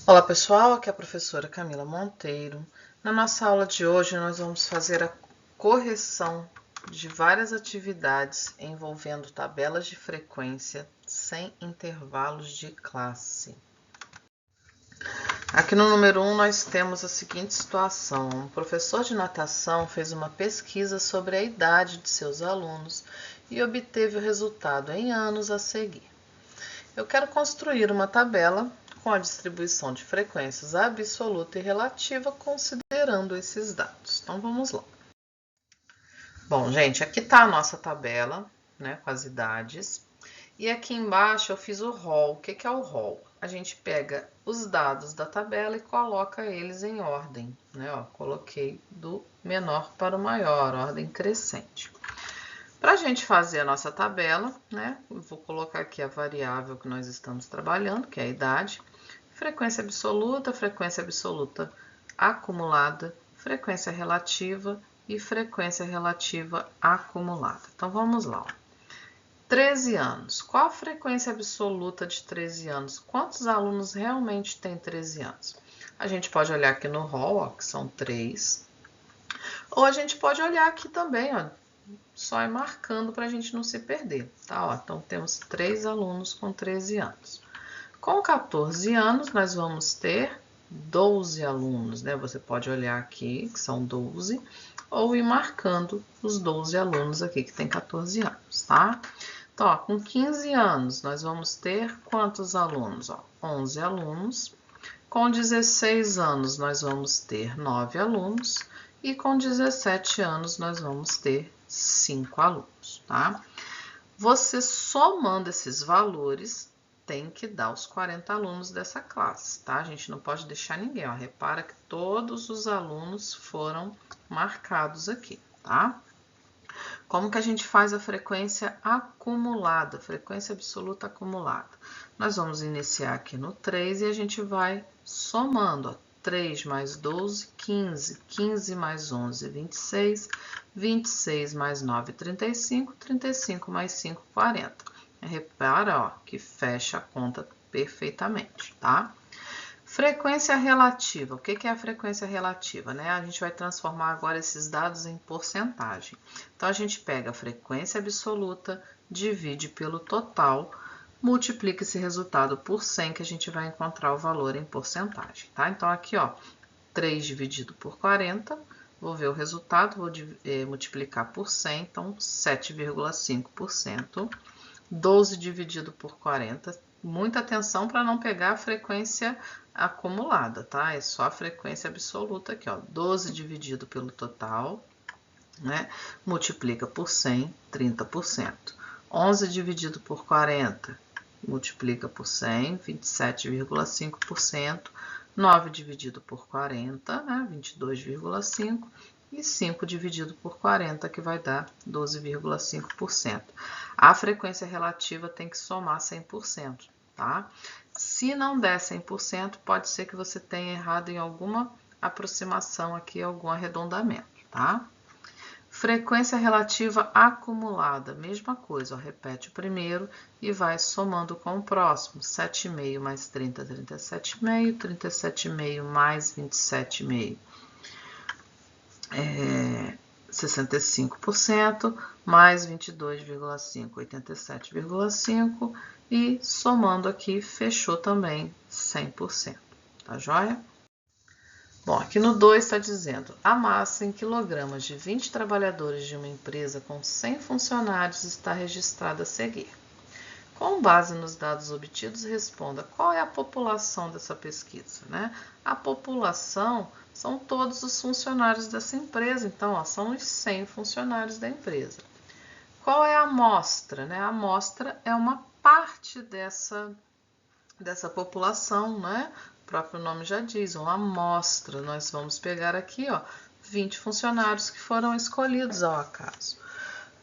Olá pessoal, aqui é a professora Camila Monteiro. Na nossa aula de hoje nós vamos fazer a correção de várias atividades envolvendo tabelas de frequência sem intervalos de classe. Aqui no número 1 nós temos a seguinte situação: um professor de natação fez uma pesquisa sobre a idade de seus alunos e obteve o resultado em anos a seguir. Eu quero construir uma tabela com a distribuição de frequências absoluta e relativa, considerando esses dados. Então, vamos lá. Bom, gente, aqui está a nossa tabela, né, com as idades. E aqui embaixo eu fiz o rol. O que é o rol? A gente pega os dados da tabela e coloca eles em ordem, né? Ó, coloquei do menor para o maior, ordem crescente. Para a gente fazer a nossa tabela, né, eu vou colocar aqui a variável que nós estamos trabalhando, que é a idade, frequência absoluta acumulada, frequência relativa e frequência relativa acumulada. Então, vamos lá. 13 anos. Qual a frequência absoluta de 13 anos? Quantos alunos realmente têm 13 anos? A gente pode olhar aqui no rol, ó, que são 3. Ou a gente pode olhar aqui também, ó, só é marcando para a gente não se perder, tá? Ó, então, temos 3 alunos com 13 anos. Com 14 anos, nós vamos ter 12 alunos, né? Você pode olhar aqui, que são 12, ou ir marcando os 12 alunos aqui, que tem 14 anos, tá? Então, ó, com 15 anos, nós vamos ter quantos alunos? Ó, 11 alunos. Com 16 anos, nós vamos ter 9 alunos. E com 17 anos, nós vamos ter 5 alunos, tá? Você somando esses valores, tem que dar os 40 alunos dessa classe, tá? A gente não pode deixar ninguém, ó. Repara que todos os alunos foram marcados aqui, tá? Como que a gente faz a frequência acumulada, frequência absoluta acumulada? Nós vamos iniciar aqui no 3 e a gente vai somando, ó. 3 mais 12, 15. 15 mais 11, 26. 26 mais 9, 35. 35 mais 5, 40. Repara, ó, que fecha a conta perfeitamente, tá? Frequência relativa. O que é a frequência relativa, né? A gente vai transformar agora esses dados em porcentagem. Então, a gente pega a frequência absoluta, divide pelo total, multiplica esse resultado por 100, que a gente vai encontrar o valor em porcentagem, tá? Então, aqui, ó, 3 dividido por 40, vou ver o resultado, vou multiplicar por 100, então 7,5%. 12 dividido por 40, muita atenção para não pegar a frequência acumulada, tá? É só a frequência absoluta aqui, ó, 12 dividido pelo total, né? Multiplica por 100, 30%. 11 dividido por 40, multiplica por 100, 27,5%. 9 dividido por 40, né? 22,5%. E 5 dividido por 40, que vai dar 12,5%. A frequência relativa tem que somar 100%, tá? Se não der 100%, pode ser que você tenha errado em alguma aproximação aqui, algum arredondamento, tá? Frequência relativa acumulada, mesma coisa, ó, repete o primeiro e vai somando com o próximo. 7,5 mais 30, 37,5, 37,5 mais 27,5. 65%, mais 22,5, 87,5, e somando aqui, fechou também 100%, tá joia? Bom, aqui no 2 está dizendo, a massa em quilogramas de 20 trabalhadores de uma empresa com 100 funcionários está registrada a seguir. Com base nos dados obtidos, responda qual é a população dessa pesquisa, né? A população são todos os funcionários dessa empresa, então, ó, são os 100 funcionários da empresa. Qual é a amostra, né? A amostra é uma parte dessa população, né? O próprio nome já diz, uma amostra. Nós vamos pegar aqui, ó, 20 funcionários que foram escolhidos ao acaso.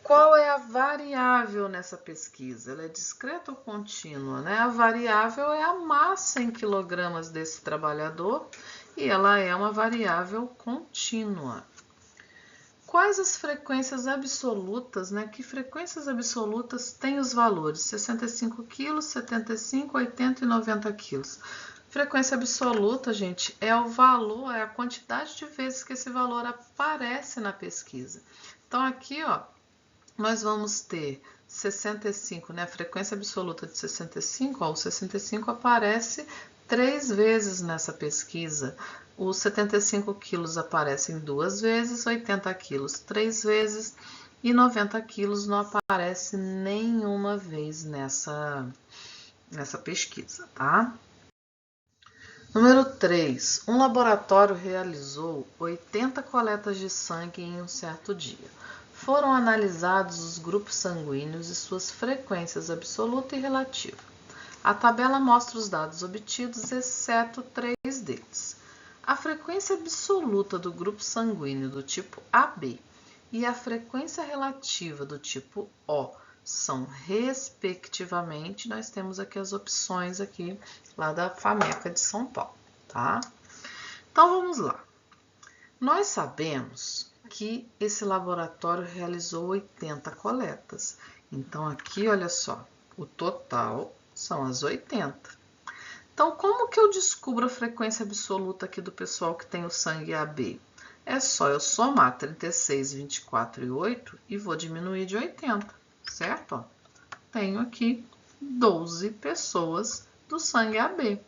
Qual é a variável nessa pesquisa? Ela é discreta ou contínua, né? A variável é a massa em quilogramas desse trabalhador e ela é uma variável contínua. Quais as frequências absolutas, né? Que frequências absolutas têm os valores 65 quilos, 75, 80 e 90 quilos? Frequência absoluta, gente, é o valor, é a quantidade de vezes que esse valor aparece na pesquisa. Então, aqui, ó, nós vamos ter 65, né? A frequência absoluta de 65, ó, o 65 aparece 3 vezes nessa pesquisa. Os 75 quilos aparecem 2 vezes, 80 quilos 3 vezes e 90 quilos não aparece nenhuma vez nessa pesquisa, tá? Número 3. Um laboratório realizou 80 coletas de sangue em um certo dia. Foram analisados os grupos sanguíneos e suas frequências absoluta e relativa. A tabela mostra os dados obtidos, exceto 3 deles. A frequência absoluta do grupo sanguíneo do tipo AB e a frequência relativa do tipo O são, respectivamente, nós temos aqui as opções aqui lá da FAMECA de São Paulo, tá? Então, vamos lá. Nós sabemos que esse laboratório realizou 80 coletas. Então, aqui, olha só, o total são as 80. Então, como que eu descubro a frequência absoluta aqui do pessoal que tem o sangue AB? É só eu somar 36, 24 e 8 e vou diminuir de 80, certo? Ó, tenho aqui 12 pessoas do sangue AB.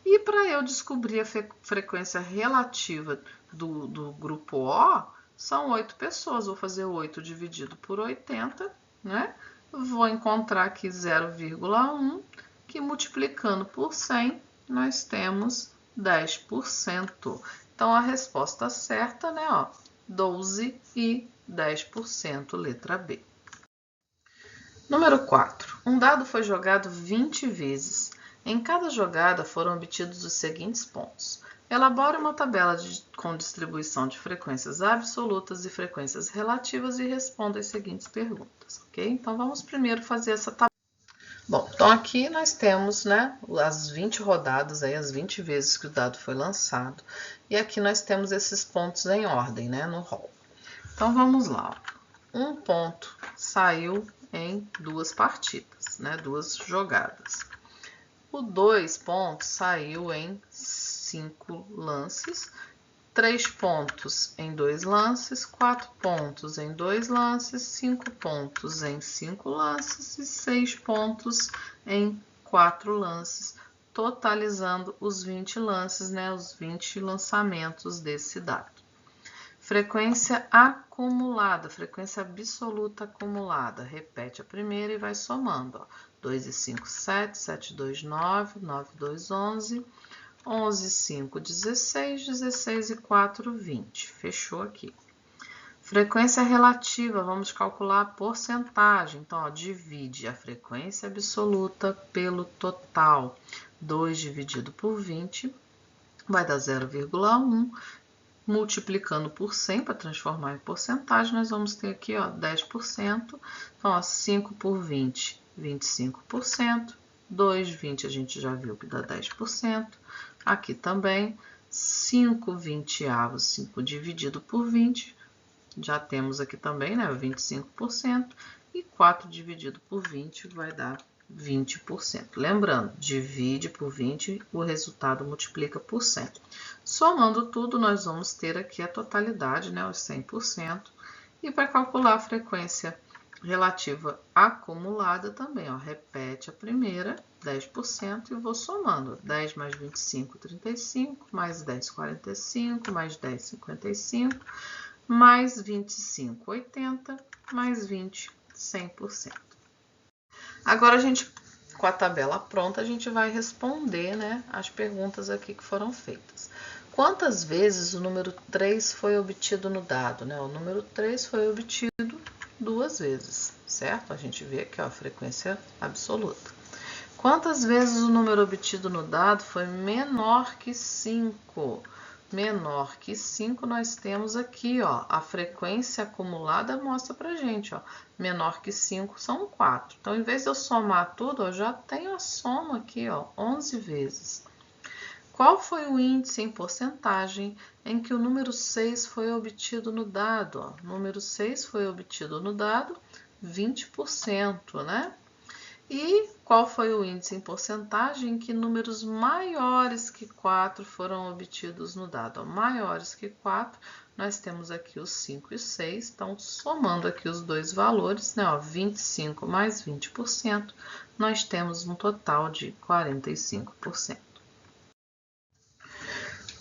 E para eu descobrir a frequência relativa do grupo O, são 8 pessoas. Vou fazer 8 dividido por 80, né? Vou encontrar aqui 0,1, que multiplicando por 100, nós temos 10%. Então, a resposta certa, né? Ó, 12 e 10%, letra B. Número 4. Um dado foi jogado 20 vezes. Em cada jogada foram obtidos os seguintes pontos. Elabore uma tabela com distribuição de frequências absolutas e frequências relativas e responda as seguintes perguntas, ok? Então, vamos primeiro fazer essa tabela. Bom, então aqui nós temos, né, as 20 rodadas, aí, as 20 vezes que o dado foi lançado. E aqui nós temos esses pontos em ordem, né, no rol. Então, vamos lá. Um ponto saiu em 2 partidas, né, 2 jogadas. O 2 pontos saiu em 5 lances, 3 pontos em 2 lances, 4 pontos em 2 lances, 5 pontos em 5 lances e 6 pontos em 4 lances, totalizando os 20 lances, né, os 20 lançamentos desse dado. Frequência acumulada, frequência absoluta acumulada. Repete a primeira e vai somando. Ó. 2 e 5, 7, 7, 2, 9, 9, 2, 11, 11 e 5, 16, 16 e 4, 20. Fechou aqui. Frequência relativa, vamos calcular a porcentagem. Então, ó, divide a frequência absoluta pelo total. 2 dividido por 20 vai dar 0,1. Multiplicando por 100 para transformar em porcentagem, nós vamos ter aqui, ó, 10%. Então, ó, 5 por 20, 25%. 2, 20, a gente já viu que dá 10%. Aqui também, 5 20avos, 5 dividido por 20, já temos aqui também, né, 25%. E 4 dividido por 20 vai dar 20%. Lembrando, divide por 20, o resultado multiplica por 100. Somando tudo, nós vamos ter aqui a totalidade, né, os 100%. E para calcular a frequência relativa acumulada também, ó, repete a primeira, 10%, e vou somando. 10 mais 25, 35, mais 10, 45, mais 10, 55, mais 25, 80, mais 20, 100%. Agora, com a tabela pronta, a gente vai responder, né, as perguntas aqui que foram feitas. Quantas vezes o número 3 foi obtido no dado? Né? O número 3 foi obtido 2 vezes, certo? A gente vê aqui ó, a frequência absoluta. Quantas vezes o número obtido no dado foi menor que 5? Menor que 5, nós temos aqui, ó, a frequência acumulada mostra pra gente, ó, menor que 5 são 4. Então, em vez de eu somar tudo, eu já tenho a soma aqui, ó, 11 vezes. Qual foi o índice em porcentagem em que o número 6 foi obtido no dado? Ó, o número 6 foi obtido no dado 20%, né? E qual foi o índice em porcentagem em que números maiores que 4 foram obtidos no dado? Maiores que 4, nós temos aqui os 5 e os 6, então somando aqui os dois valores, né, ó, 25 mais 20%, nós temos um total de 45%.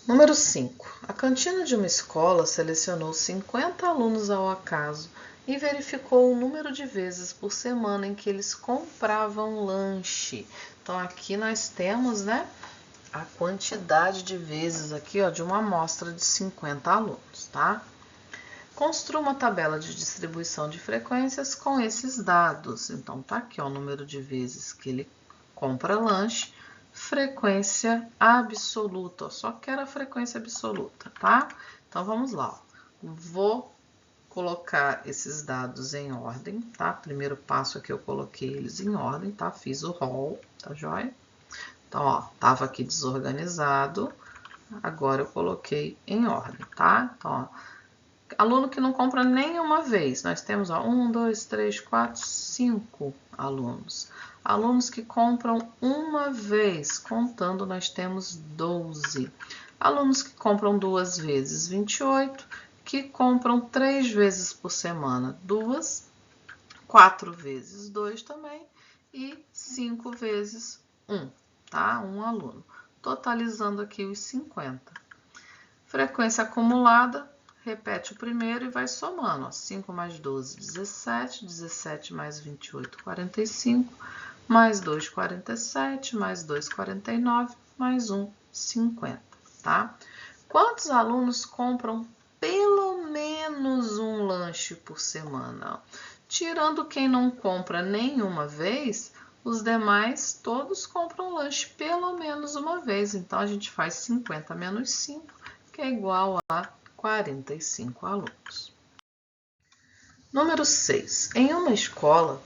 Número 5. A cantina de uma escola selecionou 50 alunos ao acaso e verificou o número de vezes por semana em que eles compravam lanche. Então aqui nós temos, né, a quantidade de vezes aqui, ó, de uma amostra de 50 alunos, tá? Construa uma tabela de distribuição de frequências com esses dados. Então tá aqui, ó, o número de vezes que ele compra lanche, frequência absoluta, ó, só quero a frequência absoluta, tá? Então vamos lá, ó. Vou colocar esses dados em ordem, tá? Primeiro passo aqui eu coloquei eles em ordem, tá? Fiz o rol, tá joia? Então, ó, tava aqui desorganizado, agora eu coloquei em ordem, tá? Então, ó, aluno que não compra nenhuma vez, nós temos, ó, 1, 2, 3, 4, 5 alunos. Alunos que compram uma vez, contando, nós temos 12. Alunos que compram duas vezes, 28. Que compram 3 vezes por semana, 2, 4 vezes 2 também, e 5 vezes 1, tá? Um aluno. Totalizando aqui os 50. Frequência acumulada, repete o primeiro e vai somando, ó. 5 mais 12, 17, 17 mais 28, 45, mais 2, 47, mais 2, 49, mais 1, 50, tá? Quantos alunos compram pelo menos um lanche por semana? Tirando quem não compra nenhuma vez, os demais todos compram lanche pelo menos uma vez. Então, a gente faz 50 menos 5, que é igual a 45 alunos. Número 6. Em uma escola,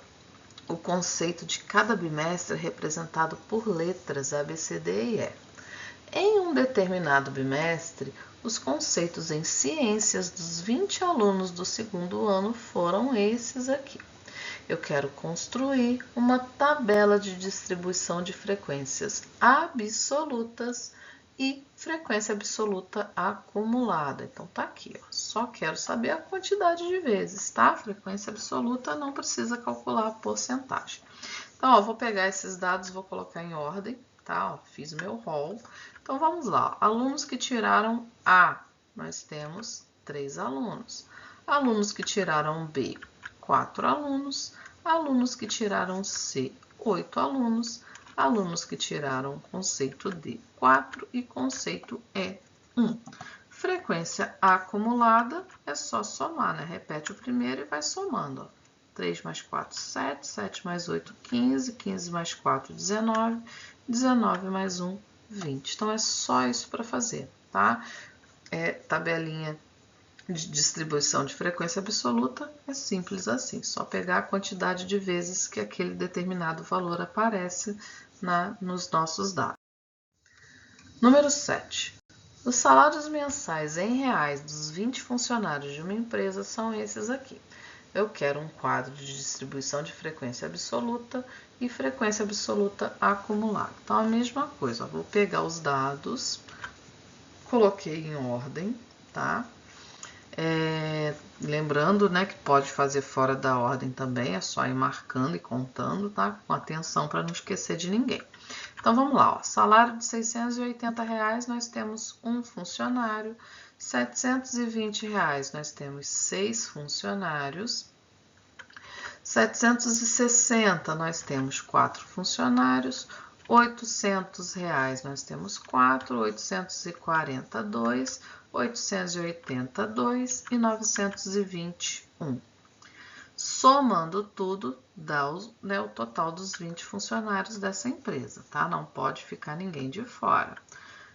o conceito de cada bimestre é representado por letras A, B, C, D e E. Em um determinado bimestre, os conceitos em ciências dos 20 alunos do segundo ano foram esses aqui. Eu quero construir uma tabela de distribuição de frequências absolutas e frequência absoluta acumulada. Então, tá aqui, ó. Só quero saber a quantidade de vezes, tá? Frequência absoluta não precisa calcular a porcentagem. Então, ó, vou pegar esses dados, vou colocar em ordem, tá? Ó, fiz o meu rol. Então, vamos lá. Alunos que tiraram A, nós temos 3 alunos. Alunos que tiraram B, 4 alunos. Alunos que tiraram C, 8 alunos. Alunos que tiraram conceito D, 4 e conceito E, 1. Frequência acumulada é só somar, né? Repete o primeiro e vai somando, ó. 3 mais 4, 7, 7 mais 8, 15, 15 mais 4, 19, 19 mais 1, 20. Então, é só isso para fazer, tá? Tabelinha de distribuição de frequência absoluta é simples assim, só pegar a quantidade de vezes que aquele determinado valor aparece nos nossos dados. Número 7. Os salários mensais em reais dos 20 funcionários de uma empresa são esses aqui. Eu quero um quadro de distribuição de frequência absoluta e frequência absoluta acumulada. Então, a mesma coisa, ó, vou pegar os dados, coloquei em ordem, tá? Lembrando, né, que pode fazer fora da ordem também, é só ir marcando e contando, tá? Com atenção para não esquecer de ninguém. Então, vamos lá, ó. Salário de R$680, nós temos um funcionário. R$720, nós temos 6 funcionários. 760, nós temos 4 funcionários. R$800, nós temos 4. 842, 882 e 921. Somando tudo, dá o total dos 20 funcionários dessa empresa, tá? Não pode ficar ninguém de fora.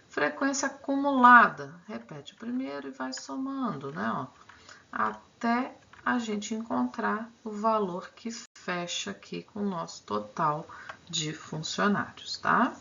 Frequência acumulada, repete o primeiro e vai somando, né? Ó, até a gente encontrar o valor que fecha aqui com o nosso total de funcionários, tá?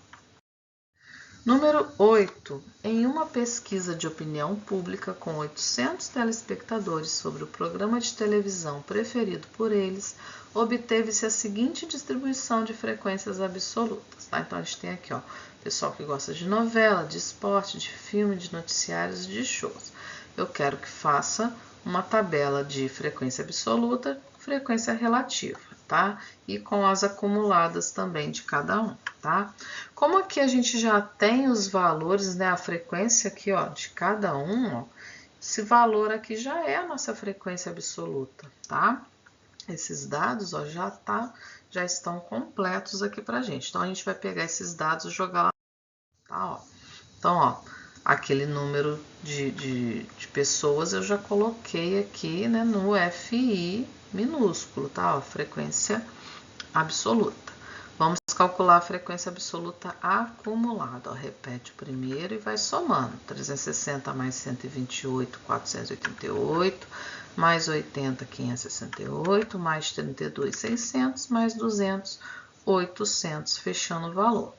Número 8. Em uma pesquisa de opinião pública com 800 telespectadores sobre o programa de televisão preferido por eles, obteve-se a seguinte distribuição de frequências absolutas. Tá? Então, a gente tem aqui, ó, pessoal que gosta de novela, de esporte, de filme, de noticiários e de shows. Eu quero que faça uma tabela de frequência absoluta, frequência relativa, tá? E com as acumuladas também de cada um, tá? Como aqui a gente já tem os valores, né, a frequência aqui, ó, de cada um, ó, esse valor aqui já é a nossa frequência absoluta, tá? Esses dados, ó, já estão completos aqui pra gente. Então, a gente vai pegar esses dados e jogar lá, tá? Ó. Então, ó, aquele número de pessoas eu já coloquei aqui, né, no FI minúsculo, tá? Ó, frequência absoluta. Vamos calcular a frequência absoluta acumulada. Ó, repete o primeiro e vai somando. 360 mais 128, 488, mais 80, 568, mais 32, 600, mais 200, 800, fechando o valor.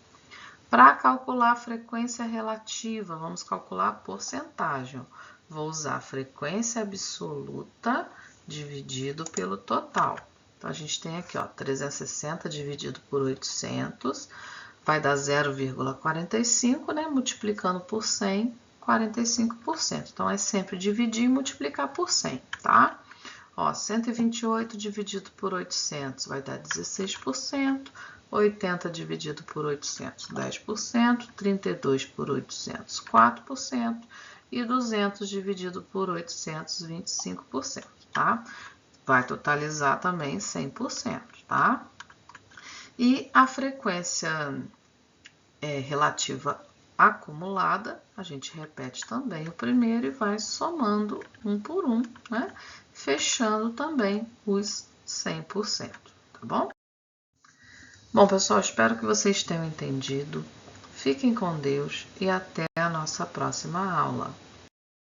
Para calcular a frequência relativa, vamos calcular a porcentagem. Vou usar a frequência absoluta dividido pelo total. Então, a gente tem aqui, ó, 360 dividido por 800, vai dar 0,45, né? Multiplicando por 100, 45%. Então, é sempre dividir e multiplicar por 100, tá? Ó, 128 dividido por 800 vai dar 16%, 80 dividido por 800, 10%, 32 por 800, 4%, e 200 dividido por 800, 25%, tá? Vai totalizar também 100%, tá? E a frequência relativa acumulada, a gente repete também o primeiro e vai somando um por um, né? Fechando também os 100%, tá bom? Bom, pessoal, espero que vocês tenham entendido. Fiquem com Deus e até a nossa próxima aula.